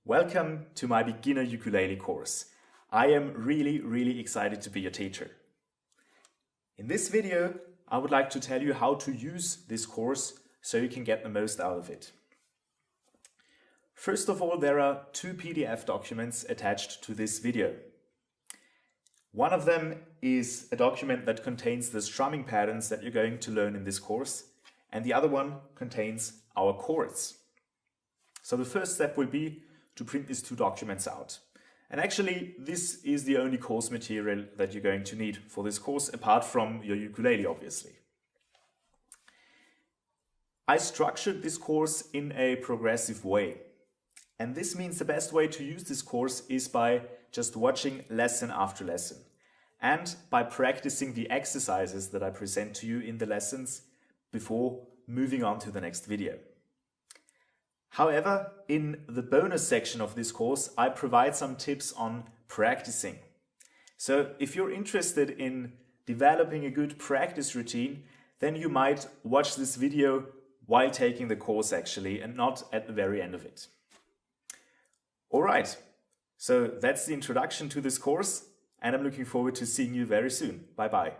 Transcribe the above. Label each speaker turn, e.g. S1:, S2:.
S1: Welcome to my beginner ukulele course. I am really excited to be your teacher. In this video, I would like to tell you how to use this course so you can get the most out of it. First of all, there are two PDF documents attached to this video. One of them is a document that contains the strumming patterns that you're going to learn in this course, and the other one contains our chords. So the first step will be to print these two documents out. And actually, this is the only course material that you're going to need for this course, apart from your ukulele, obviously. I structured this course in a progressive way. And this means the best way to use this course is by just watching lesson after lesson, and by practicing the exercises that I present to you in the lessons before moving on to the next video. However, in the bonus section of this course, I provide some tips on practicing. So if you're interested in developing a good practice routine, then you might watch this video while taking the course actually, and not at the very end of it. Alright, so that's the introduction to this course, and I'm looking forward to seeing you very soon. Bye bye.